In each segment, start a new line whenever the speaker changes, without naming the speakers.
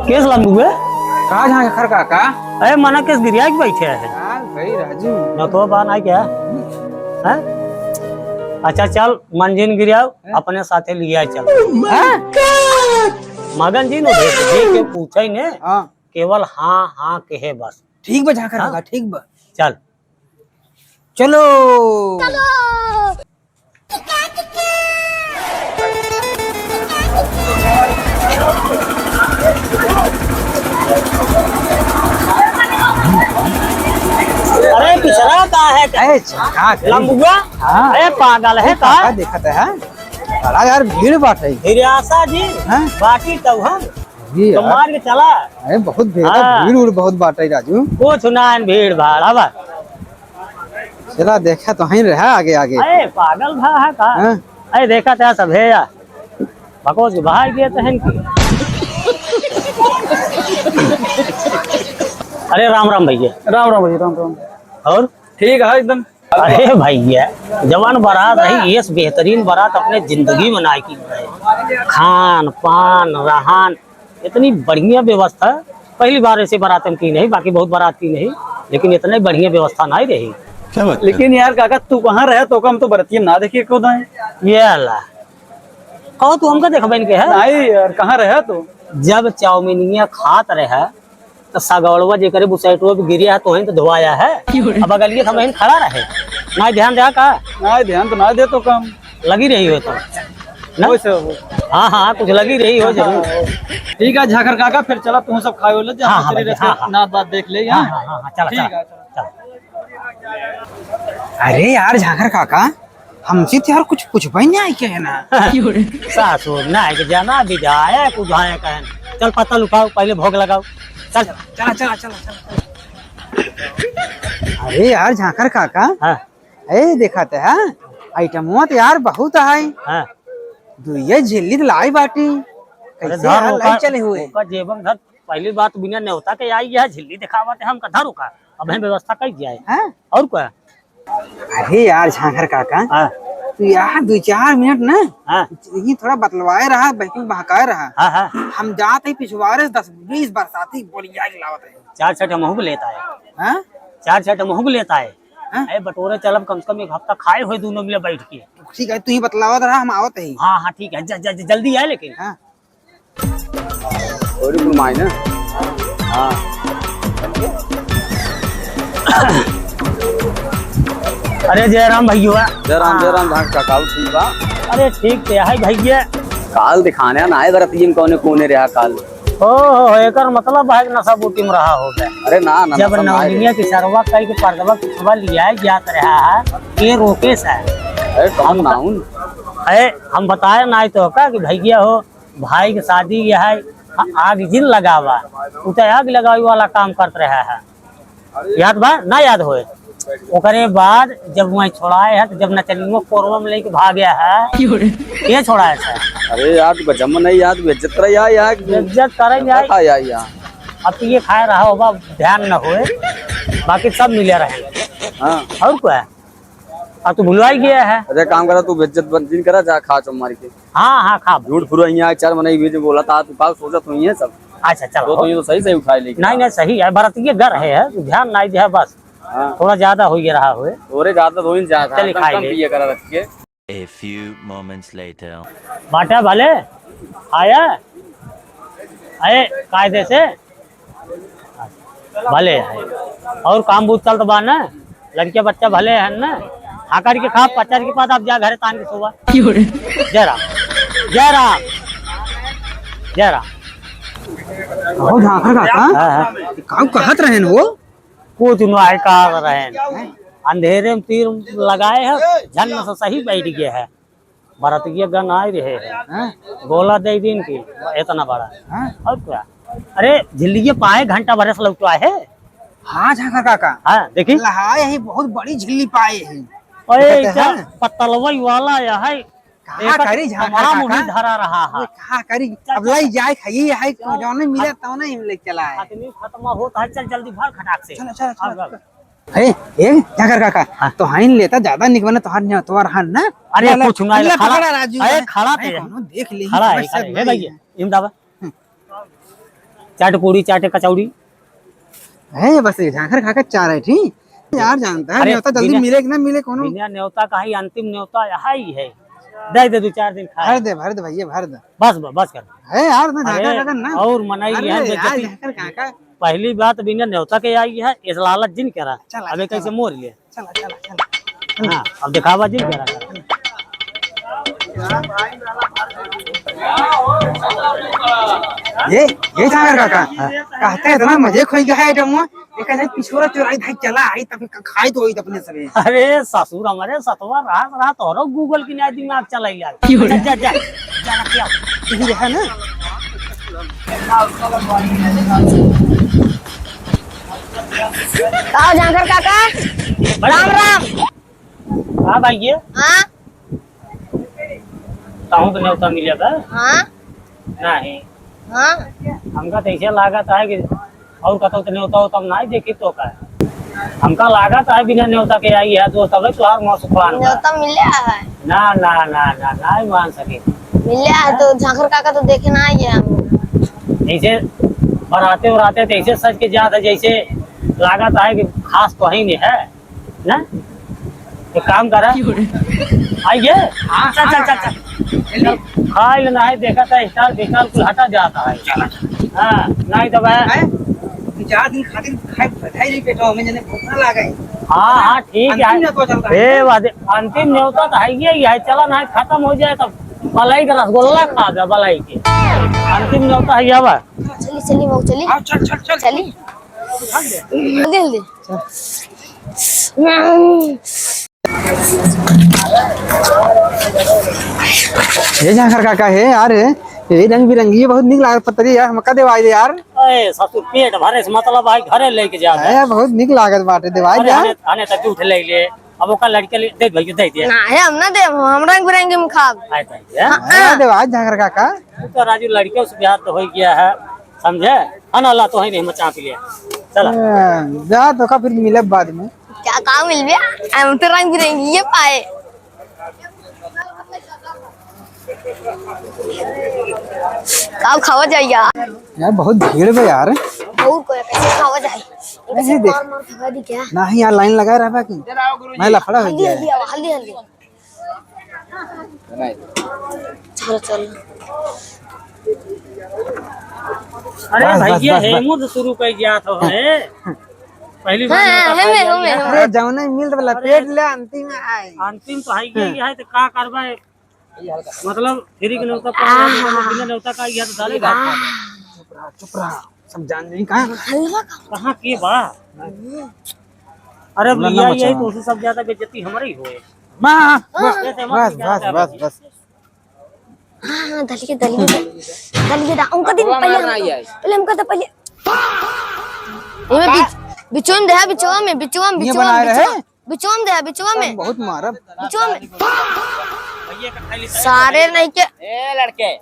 Case लंबू है
कहा जहाँ खर काका
अरे मना केस गिरिया के बैठे है
भाई राजू
न तो बात ना क्या है। अच्छा चल मंजिन गिरिया अपने साथे लिया चल मगन जी ने देख के पूछे ने केवल हाँ हाँ कहे बस
ठीक बा झाकर काका ठीक बा
चल
चलो
अरे पिछड़ा कहा है लंबुआ अरे पागल है कहा
देखते है बड़ा यार भीड़ बाटे
हिरियासा जी बाकी तो हम तो मार के चला
अरे बहुत भीड़ उड़ बहुत बाटे राजू
कुछ ना भीड़ भाड़ अब
चला देखा तो ही रहा आगे आगे
अरे पागल भा है का अरे देखा था सब है या भगवत बाहर गए तहन की अरे राम राम भैया
राम राम भैया राम राम
और
ठीक है एकदम
अरे भैया जवान बारात रही ये बेहतरीन बारात अपने जिंदगी बनाए की खान पान रहन इतनी बढ़िया व्यवस्था पहली बार ऐसे बारात की नहीं बाकी बहुत बारात की नहीं लेकिन इतनी बढ़िया व्यवस्था नहीं रही
लेकिन यार काका तू कहाँ रहे तो हम तो बरतिया ना देखिए क्यों
ये अल्लाह कहो तू हमका देख बन के है
नहीं यार कहाँ रहे तो
जब चाउमीनिया खात रहे तो सगौड़वा जे करे बुसैटो पे गिरिया तो वहीं तो धोआया है अब अगलिए हम वहीं खड़ा रहे ना ध्यान दे का
ना ध्यान तो ना दे तो कम
लगी रही हो तो ना हाँ हाँ कुछ लगी रही हो जरूर
ठीक है झाकर काका फिर चला तू सब खाए हो ले ना बात देख ले अरे यार झाकर काका हमसे तो यार कुछ पूछ नहीं आई क्या है ना
सासू ना है कि जाना भी जाए कुछ आए कहन चल पता लुकाओ पहले भोग लगाओ चल
चला चला चला चला अरे यार झाकर काका ए देखा थे आइटम तो यार बहुत है दुइया झिल्ली तो लाई बाटी कैसे यार लाई चले हुए
जेबम धर पहली बात बिना न्योता के आई है झिल्ली दिखावा थे हम कधा रुका अब हम व्यवस्था कर दिया है और क्या
अरे यार झाकर काका तो यार 2-4 मिनट ना ये थोड़ा बतलवाए रहा बहकिंग बहकाए रहा हम जाते पिछवाड़े 10-20 बरसाती बोलिया लावत है
4 छठ महूब लेता है 4 छठ महूब लेता है अरे बटोरे चलब कम से कम 1 हफ्ता खाए हुए दोनों मिले बैठ के
ठीक है तू ही बतलावत रहा हम आवत है
हाँ हाँ ठीक है जल्दी आए लेकिन अरे जयराम भैया
जयराम काकाऊ ठीक बा
अरे ठीक है भैया
काल दिखाने ना आए बरतियन कोने कोने रहा काल
ओ एकर मतलब है नशा बूटी में रहा हो गया
अरे ना
जब नवनिया की सरवा कई के पर्दवा की सुबह लिया जात रहा है ये रोके से
अरे कौन नाउन
है हम बताए ना तो का कि भैया हो भाई की शादी ये है आग जिन लगावा उतर आग लगावे वाला काम करते रहा है याद बा ना याद होए ओकरे बाद जब वहीं छोड़ाए है तो जब नचनियों कोरवा में लेके भाग गया है ये छोड़ाए था
अरे यार जम नहीं याद बेइज्जत रही यार
इज्जत करे यार अब तो ये खाए रहा होगा ध्यान न होए बाकी सब मिले रहे और क्या अब तो भुलवाई गया है
अरे काम करा तू बेइज्जत बंद करा जा खा चो मार के
हाँ खा
झूठ फुरो यहाँ 4 महीने बीच बोला था तू पास सोचा तो है सब
अच्छा चलो
तो ये तो सही उठाए लेकिन
नहीं सही है भरतिया घर है तो ध्यान नहीं दिया बस थोड़ा ज्यादा हो गया रहा हुए
थोड़े ज्यादा हो ही जाता
चलिए खाई ले
करा रख के
A few moments later.
बाटा भले आया आए कायदे से भले है और काम बूझ चल तो बा ना लड़के बच्चा भले है ना आकर के खा 50 के बाद आप जा घर तान के सुबह जय राम जय राम जय राम
ओ झाकर काका काम कहत रहे वो
कुछ नहीं कर रहे हैं अंधेरे में तीर लगाए है झन से सही बैठ गया है भरतिया गन आ रहे हैं गोला दे दिन की इतना बड़ा और क्या अरे झिल्ली पाए घंटा भर से लौटवा है
हाँ झाकर काका
देखी
यही बहुत बड़ी झिल्ली पाए है
अरे पतलवई वाला है
करी
धरा रहा है
करी अब लाई जाए खाइए है जौन मिले तो नहीं ले चला है
खत्म होता है चल जल्दी भर खटाक से
चलो अरे ए जाकर काका तो हाइन लेता ज्यादा निकलना तो हार नहीं तो हार ना
अरे कुछ ना
अल्लाह
खड़ा
पकड़ा राजू
अरे खड़ा
भाई,
थे
कोनो देख ली
खड़ा है भैया इमदाबा चाट पूरी चाटे कचौड़ी
है बस जाकर काका चाह रहे ठीक यार जानता है
अरे
न्योता जल्दी
बिना-
मिले कि ना मिले कोनो
बिना न्योता का ही अंतिम न्योता यहाँ ही है दे दे 2-4 दिन खा
भर दे भैया भर दे
बस कर
है यार ना
अरे
जाकर काका ना
और मनाई
अरे
है
यार
बेइज्जती।
जाकर काका
पहली बात बिना न्योता के आई है इस लालच जिन करा
चला,
अबे कैसे मोर लिए
चला चला चला
हाँ अब दिखावा जिन करा
ये जाकर काका कहते हैं ना मजे खोई गया है जम्मू ये कहते पिछोरा चुराई भाई चला आई तब खाई तो होई अपने सबे
अरे ससुर हमारे सतवा रात और गूगल की ना दिमाग चलाई यार जा जा जा जा क्या
यही है ना
आओ जाकर काका राम राम।
हाँ भाई ये
हाँ
ताऊ तो न्योता मिले था
हाँ
नहीं
हाँ
हमका तो ऐसे लागत है कि और कतो तो न्योता हो तब नहीं देखी तो का हमका लागत है बिना न्योता के आई है दोस्त अब तुहार मौसुखान
न्योता मिले है
ना ना ना ना नहीं मान सके
मिले है तो झांकर काका तो देखे ना आई है हम।
ऐसे बराते उराते तो ऐसे सच के जात है जैसे लागत है कि खास तो ही नहीं है ना एक काम करा आइए चल चल चल चल खाई लेना है देखा था स्टार विशाल कुल हटा जाता है हाँ नहीं तो भाई
4 दिन खातिर खाई बधाई नहीं पेटो में जने भूख ना लागे
हाँ हाँ ठीक
अंतिम न्योता चलता
है
है।
ए वादे अंतिम न्योता तो है ही है चला ना खत्म हो जाए तो मलाई का रसगुल्ला खा दे मलाई के अंतिम न्योता है अब
चली चली मऊ चली
आओ चल चल चल
चली जल्दी जल्दी
ये जाकर काका है यार ये रंग बिरंगी ये बहुत निक लागत पतरी यार मक्का देवाई दे यार
ए ससुर पेट भरे से मतलब भाई घरे लेके जा
है बहुत निक लागत बाटे देवाई
अरे
जा
आने आने तक उठ ले ले अब ओका लड़के ले दे भैया दे दिया
ना है हम ना दे हम रंग बिरंगे में खाब
आए तो है
है देवाई जाकर काका
तो राजू लड़के से ब्याह तो हो गया है समझे अन अल्लाह तो है नहीं मचा पी लिया चला
जा तो का फिर मिले बाद में
क्या काम मिल गया हम तो रंग बिरंगी ये पाए अब खावा जाए
यार बहुत भीड़ है यार
बहुत कोई कैसे खावा जाए कैसे
देख।
मार मार खा दी क्या
ना ही यार लाइन लगा रहा है कि मैं लफड़ा हो
हल्दी
गया
हल्दी आओ हल्दी हल्दी चलो चलो
अरे
बस,
भैया
बस, बस।
हेमंत शुरू कर गया तो है पहली बार
हाँ,
न्योता
हमें,
खाई
हमें,
है।
अरे जौने मिल तो लपेट ले अंतिम में आए
अंतिम तो है ही है तो का करबा मतलब फ्री के न्योता पर बिना न्योता का यह तो डाले
चुप रहा सब जान नहीं कहाँ
हलवा खाओ
कहाँ के बा अरे भैया यही तो उससे सब ज्यादा बेइज्जती हमारी ही होए
माँ
ऐसे मत
बस बस बस बस
हाँ दलिए दलिए उनका दिन पहले हमका तो पहले ये मैं बिचोम दे बिचोम में बिचोम
ये
बिचोम
बनाए रहे?
बिचोम दे बिचोम में
बहुत मारब
बिचोम में
भैया का खाली
सारे नहीं के
ए लड़के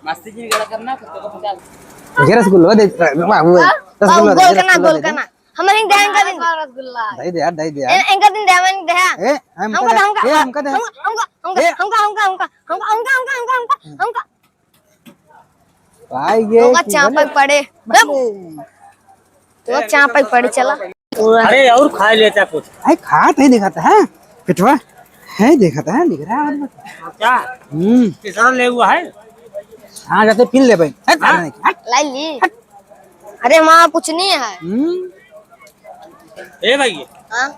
मस्ती जी गड़ा करना कुत्ते को 50
ये रसगुल्ला दे बाबू रसगुल्ला दे
गोल करना हमारे देन का दिन रसगुल्ला
दे दे यार दे दे यार
इनका दिन देवन दे
ए हमका दे
हमका
भाई ये
होगा चापक पड़े तो चापक पड़े चला
अरे और खा लेता कुछ
आई खात नहीं दिखाता है पिटवा है दिखाता है दिख रहा है
क्या किसान ले हुआ है
हाँ जाते पीन ले भाई हट
लाई ली अरे माँ कुछ नहीं है
ए भैया
हाँ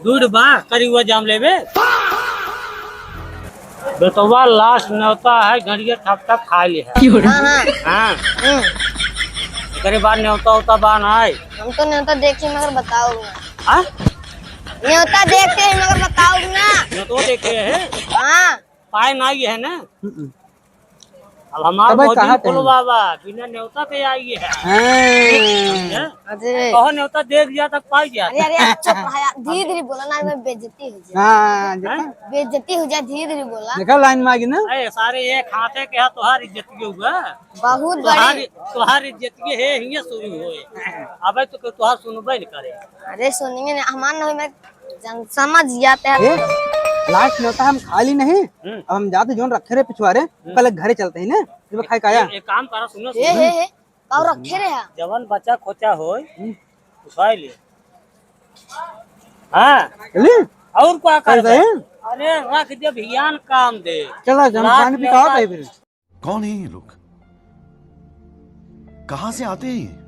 दूध बा करी हुआ जाम लेबे बेटवा लास्ट न्योता है घड़िया थप थप खा ले है
हाँ
हाँ करे बाद न्योता होता बान है
हम तो न्योता देखे मगर बताओ ना
हाँ
न्योता देखते हैं मगर बताओ ना
न्योता देखे है
हाँ
पाए नहीं है ना अब हमारे
भाई
मोदी
कहाँ पे
फुल
हैं?
बाबा बिना न्योता के आई है
हाँ।
अरे
कहो न्योता देख जा तक पाई जा
अरे अरे चुप रहा यार, धीरे धीरे बोला ना, मैं बेइज्जती हो जाए,
हाँ देखा
बेइज्जती हो जाए, धीरे धीरे बोला।
देखा लाइन में आ गई ना।
अरे सारे ये खाते के है तुहार इज्जत के हुआ
बहुत बड़ी।
तुहार इज्जत के है हिये शुरू होए अबे तो तुहार सुनबे न करे
अरे सुनिए ना, हमारे नहीं में जन समझ जाते हैं।
ए, लास्ट न्योता हम खाली नहीं, अब हम जाते जोन रखे रहे पिछवारे, पहले घरे चलते हैं ना, जब खाए काया।
एक काम करा सुनो
हे और रखे रहे हैं।
जवन बच्चा खोचा होए उठाई ले हाँ
चली
और क्या कर
चलते हैं।
अरे रख दे भियान काम दे
चलो हम पानी पिकाओ फिर।
कौन है ये लोग? कहां से आते हैं ये?